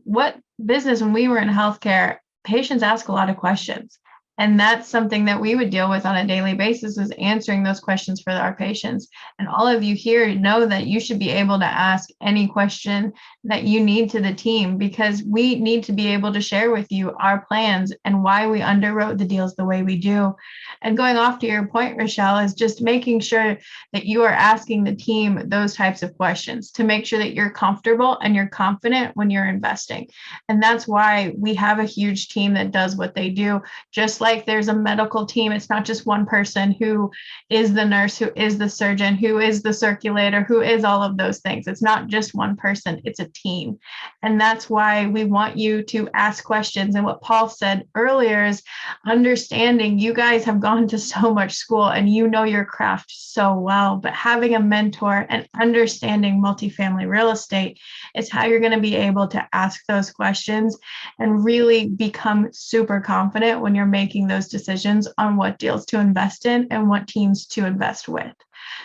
what business, when we were in healthcare, patients ask a lot of questions. And that's something that we would deal with on a daily basis, is answering those questions for our patients. And all of you here know that you should be able to ask any question that you need to the team, because we need to be able to share with you our plans and why we underwrote the deals the way we do. And going off to your point, Rochelle, is just making sure that you are asking the team those types of questions to make sure that you're comfortable and you're confident when you're investing. And that's why we have a huge team that does what they do. Just like there's a medical team, it's not just one person who is the nurse, who is the surgeon, who is the circulator, who is all of those things. It's not just one person, it's a team. And that's why we want you to ask questions. And what Paul said earlier is understanding you guys have gone to so much school and you know your craft so well, but having a mentor and understanding multifamily real estate is how you're going to be able to ask those questions and really become super confident when you're making those decisions on what deals to invest in and what teams to invest with.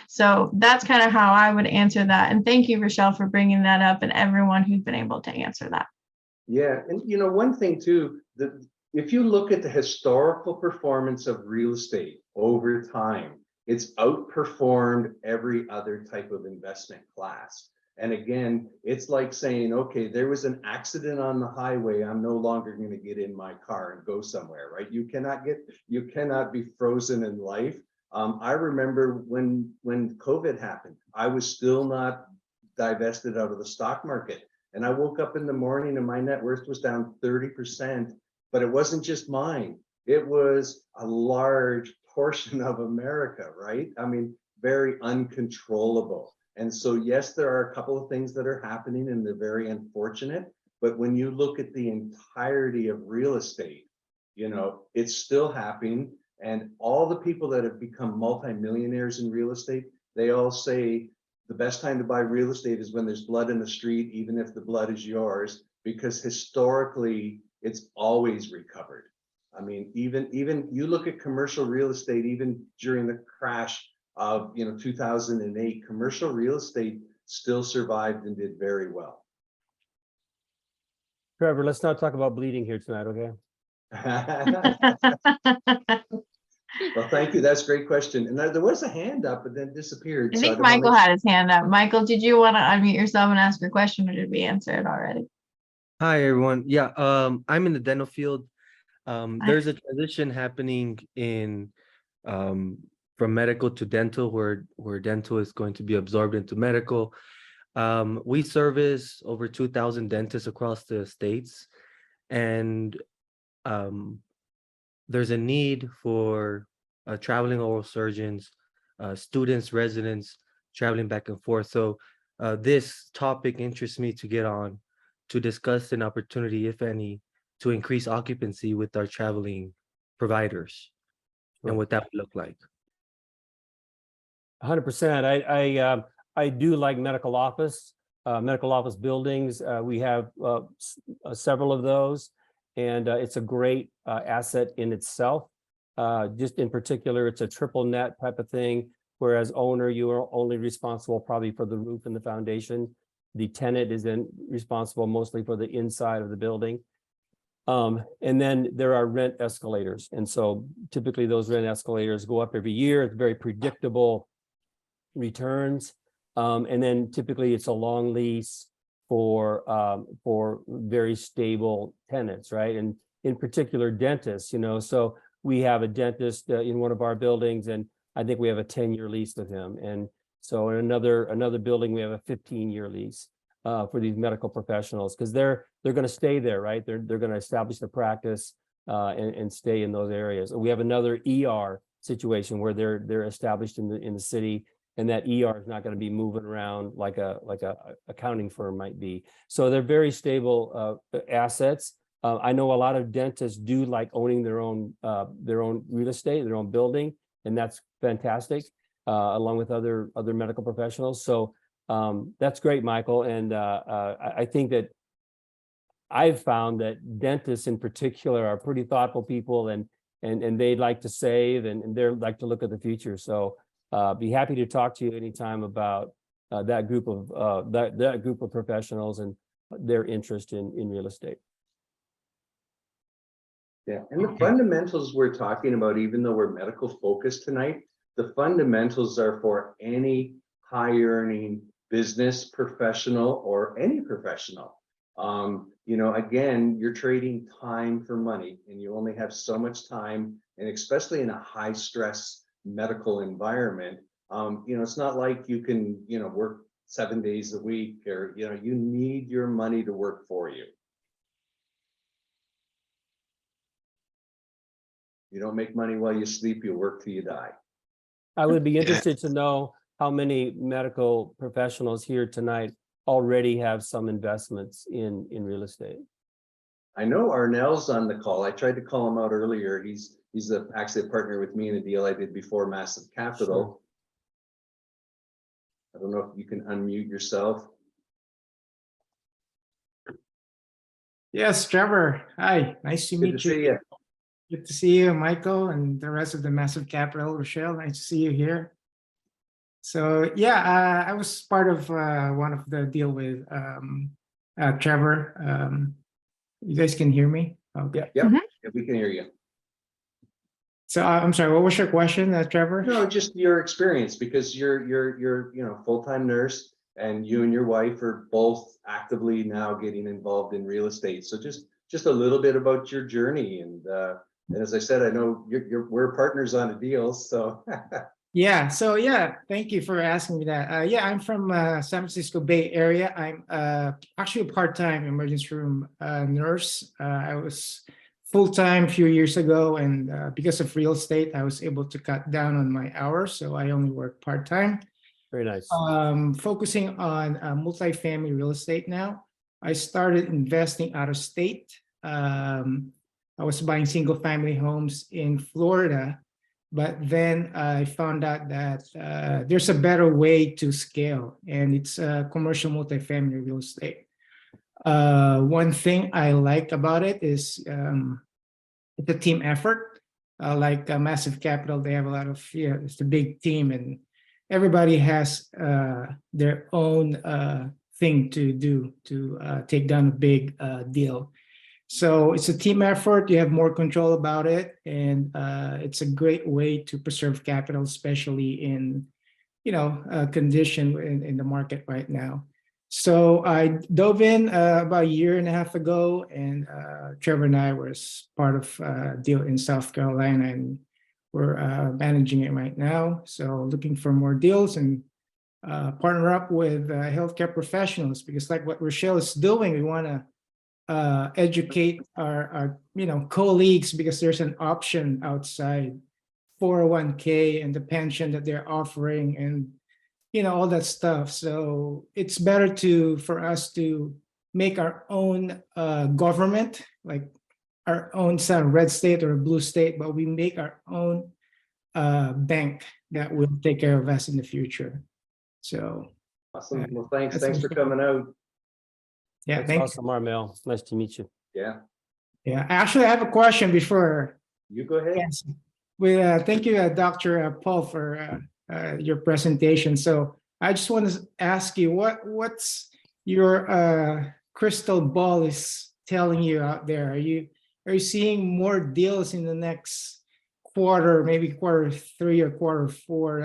So that's kind of how I would answer that. And thank you, Rochelle, for bringing that up, and everyone who's been able to answer that. Yeah, and you know, one thing too, that if you look at the historical performance of real estate over time, it's outperformed every other type of investment class. And again, it's like saying, okay, there was an accident on the highway. I'm no longer going to get in my car and go somewhere, right? You cannot be frozen in life. I remember when COVID happened, I was still not divested out of the stock market. And I woke up in the morning and my net worth was down 30%, but it wasn't just mine. It was a large portion of America, right? I mean, very uncontrollable. And so, yes, there are a couple of things that are happening and they're very unfortunate. But when you look at the entirety of real estate, you know, it's still happening. And all the people that have become multimillionaires in real estate, they all say the best time to buy real estate is when there's blood in the street, even if the blood is yours, because historically it's always recovered. I mean, even you look at commercial real estate, even during the crash of 2008, commercial real estate still survived and did very well. Trevor, let's not talk about bleeding here tonight, okay? Well, thank you. That's a great question. And there was a hand up, but then disappeared. I so think don't Michael wanna- had his hand up. Michael, did you want to unmute yourself and ask your question, or did we answer it already? Hi, everyone. Yeah, I'm in the dental field. There's a transition happening in from medical to dental, where dental is going to be absorbed into medical. We service over 2,000 dentists across the states, and there's a need for traveling oral surgeons, students, residents traveling back and forth. So this topic interests me to get on to discuss an opportunity, if any, to increase occupancy with our traveling providers and what that would look like. 100%. I do like medical office buildings. We have several of those, and it's a great asset in itself. Just in particular, it's a triple net type of thing, whereas owner, you are only responsible probably for the roof and the foundation. The tenant is then responsible mostly for the inside of the building. And then there are rent escalators. And so typically those rent escalators go up every year. It's very predictable returns. And then typically it's a long lease for very stable tenants, right? And in particular dentists, so we have a dentist in one of our buildings, and I think we have a 10-year lease with him. And so in another building, we have a 15-year lease for these medical professionals, because they're going to stay there, right? They're going to establish the practice and stay in those areas. We have another ER situation where they're established in the city, and that ER is not going to be moving around like a accounting firm might be. So they're very stable assets. I know a lot of dentists do like owning their own real estate, their own building, and that's fantastic, along with other medical professionals. So that's great, Michael. And I think that I've found that dentists in particular are pretty thoughtful people, and they'd like to save, and they like to look at the future. So be happy to talk to you anytime about that group of professionals and their interest in real estate. Yeah, and the fundamentals we're talking about, even though we're medical focused tonight, the fundamentals are for any high earning business professional or any professional. Again, you're trading time for money, and you only have so much time, and especially in a high stress medical environment, it's not like you can, work 7 days a week, or, you need your money to work for you. You don't make money while you sleep, you work till you die. I would be interested to know how many medical professionals here tonight already have some investments in real estate. I know Arnell's on the call. I tried to call him out earlier. He's actually a partner with me in a deal I did before Massive Capital. Sure. I don't know if you can unmute yourself. Yes, Trevor. Hi, nice to meet you. See you. Good to see you, Michael, and the rest of the Massive Capital. Rochelle, nice to see you here. So yeah, I was part of one of the deal with Trevor. You guys can hear me? Okay. Yeah, we can hear you. So I'm sorry, what was your question, Trevor? No, just your experience, because you're full-time nurse, and you and your wife are both actively now getting involved in real estate. So just a little bit about your journey, and as I said, I know we're partners on a deal, so. Yeah, so yeah, thank you for asking me that. Yeah, I'm from San Francisco Bay Area. I'm actually a part-time emergency room nurse. I was full-time a few years ago, and because of real estate, I was able to cut down on my hours, so I only work part-time. Very nice. Focusing on multifamily real estate now. I started investing out of state. I was buying single-family homes in Florida, but then I found out that there's a better way to scale, and it's commercial multifamily real estate. One thing I like about it is it's a team effort. Like Massive Capital, they have a lot of, it's a big team, and everybody has their own thing to do to take down a big deal. So it's a team effort. You have more control about it, and it's a great way to preserve capital, especially in condition in the market right now. So I dove in about a year and a half ago, and Trevor and I was part of a deal in South Carolina, and we're managing it right now. So looking for more deals and partner up with healthcare professionals, because like what Rochelle is doing, we want to educate our colleagues, because there's an option outside 401k and the pension that they're offering, and all that stuff. So it's better for us to make our own government, like our own red state or a blue state, but we make our own bank that will take care of us in the future. So awesome. Well, thanks for coming out. Yeah, That's awesome, Armel. Nice to meet you. Yeah. Yeah, actually, I have a question before. You go ahead. Yes. Thank you, Dr. Paul, for your presentation. So I just want to ask you, what's your crystal ball is telling you out there? Are you seeing more deals in the next quarter, maybe quarter 3 or quarter 4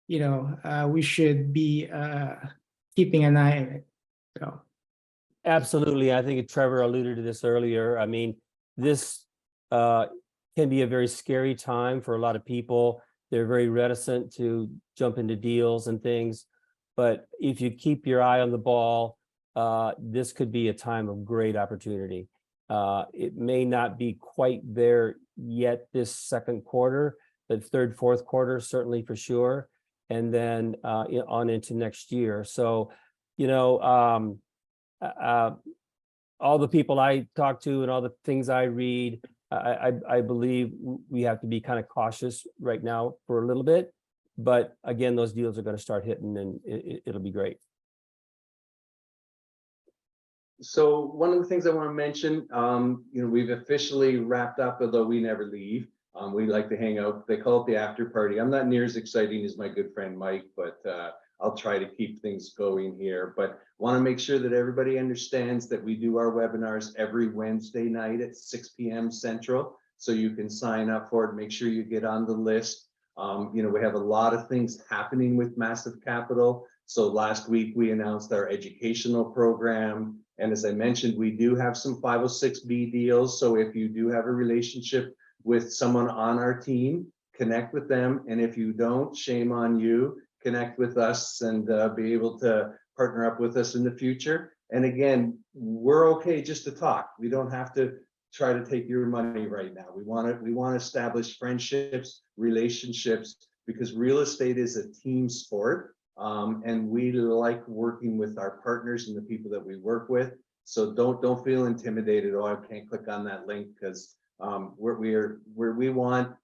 that we should be keeping an eye on it? So. Absolutely. I think Trevor alluded to this earlier. I mean, this can be a very scary time for a lot of people. They're very reticent to jump into deals and things. But if you keep your eye on the ball, this could be a time of great opportunity. It may not be quite there yet this second quarter, but third, fourth quarter, certainly for sure. And then on into next year. So, all the people I talk to and all the things I read, I believe we have to be kind of cautious right now for a little bit. But again, those deals are going to start hitting, and it'll be great. So one of the things I want to mention, we've officially wrapped up, although we never leave. We like to hang out. They call it the after party. I'm not near as exciting as my good friend Mike, but I'll try to keep things going here. But want to make sure that everybody understands that we do our webinars every Wednesday night at 6 p.m. Central. So you can sign up for it. Make sure you get on the list. We have a lot of things happening with Massive Capital. So last week we announced our educational program. And as I mentioned, we do have some 506B deals. So if you do have a relationship with someone on our team, connect with them. And if you don't, shame on you. Connect with us and be able to partner up with us in the future. And again, we're okay just to talk. We don't have to try to take your money right now. We want to establish friendships, relationships, because real estate is a team sport. And we like working with our partners and the people that we work with. So don't feel intimidated. Oh, I can't click on that link, because we want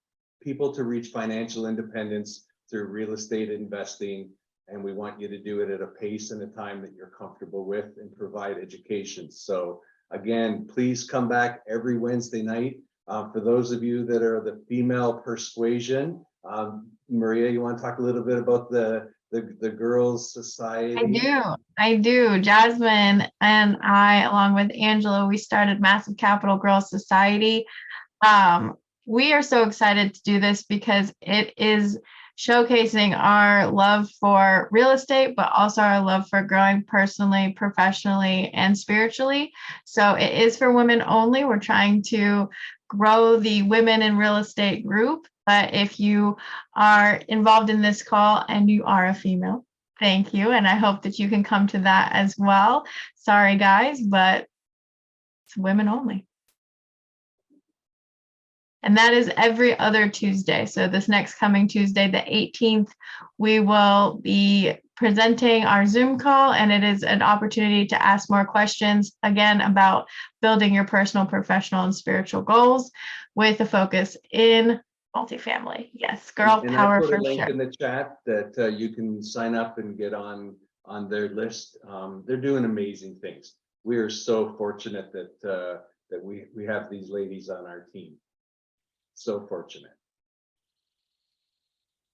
people to reach financial independence through real estate investing, and we want you to do it at a pace and a time that you're comfortable with and provide education. So again, please come back every Wednesday night. For those of you that are the female persuasion, Maria, you want to talk a little bit about the Girls Society? I do. Jasmine and I, along with Angela, we started Massive Capital Girls Society. We are so excited to do this because it is showcasing our love for real estate, but also our love for growing personally, professionally, and spiritually. So it is for women only. We're trying to grow the women in real estate group. But if you are involved in this call and you are a female, thank you. And I hope that you can come to that as well. Sorry, guys, but it's women only. And that is every other Tuesday. So this next coming Tuesday, the 18th, we will be presenting our Zoom call, and it is an opportunity to ask more questions, again, about building your personal, professional, and spiritual goals with a focus in multifamily. Yes, girl And power I put for a link sure. in the chat that you can sign up and get on their list. They're doing amazing things. We are so fortunate that that we have these ladies on our team. So fortunate.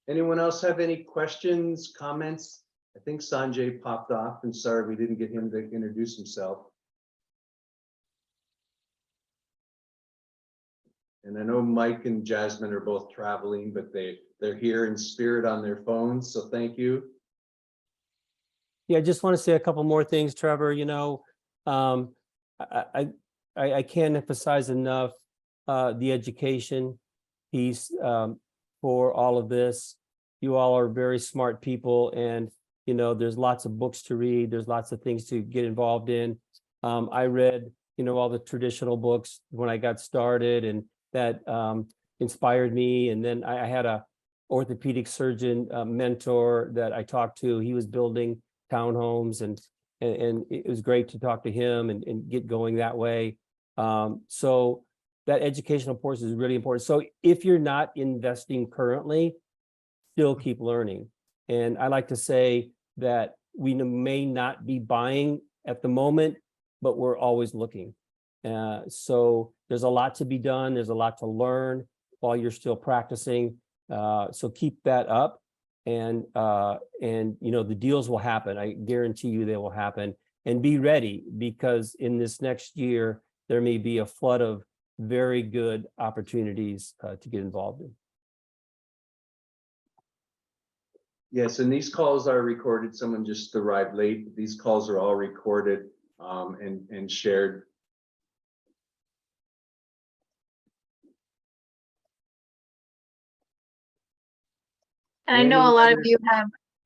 Anyone else have any questions, comments? I think Sanjay popped off, and sorry we didn't get him to introduce himself. And I know Mike and Jasmine are both traveling, but they're here in spirit on their phones, so thank you. Yeah, I just want to say a couple more things, Trevor. You know, I can't emphasize enough the education piece for all of this. You all are very smart people, and you know, there's lots of books to read. There's lots of things to get involved in. I read, you know, all the traditional books when I got started, and that inspired me. And then I had a orthopedic surgeon mentor that I talked to. He was building townhomes, and it was great to talk to him and get going that way. So that educational portion is really important. So if you're not investing currently, still keep learning. And I like to say that we may not be buying at the moment, but we're always looking. So there's a lot to be done. There's a lot to learn while you're still practicing. So keep that up, and you know, the deals will happen. I guarantee you they will happen. And be ready, because in this next year, there may be a flood of very good opportunities to get involved in. Yes, and these calls are recorded. Someone just arrived late. These calls are all recorded and shared. And I know a lot of you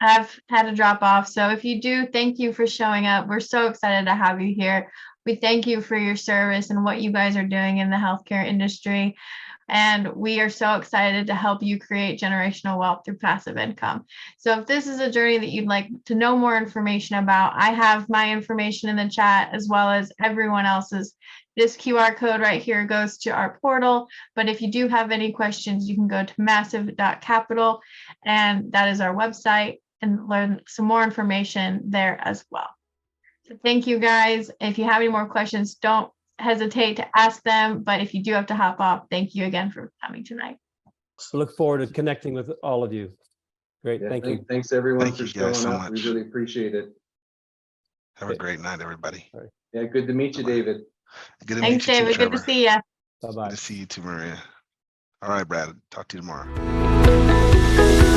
have had to drop off. So if you do, thank you for showing up. We're so excited to have you here. We thank you for your service and what you guys are doing in the healthcare industry. And we are so excited to help you create generational wealth through passive income. So if this is a journey that you'd like to know more information about, I have my information in the chat as well as everyone else's. This QR code right here goes to our portal. But if you do have any questions, you can go to massive.capital, and that is our website, and learn some more information there as well. So thank you guys. If you have any more questions, don't hesitate to ask them. But if you do have to hop off, thank you again for coming tonight. Look forward to connecting with all of you. Great, Yeah, thank you. Thanks everyone Thank for you guys showing so up. We much. really appreciate it. Have a great night, everybody. Yeah, good to meet you, Bye-bye. David. Good to Thanks, meet you too, David. Good to Trevor. see you. Good Bye-bye. to see you too, Maria. All right, Brad. Talk to you tomorrow.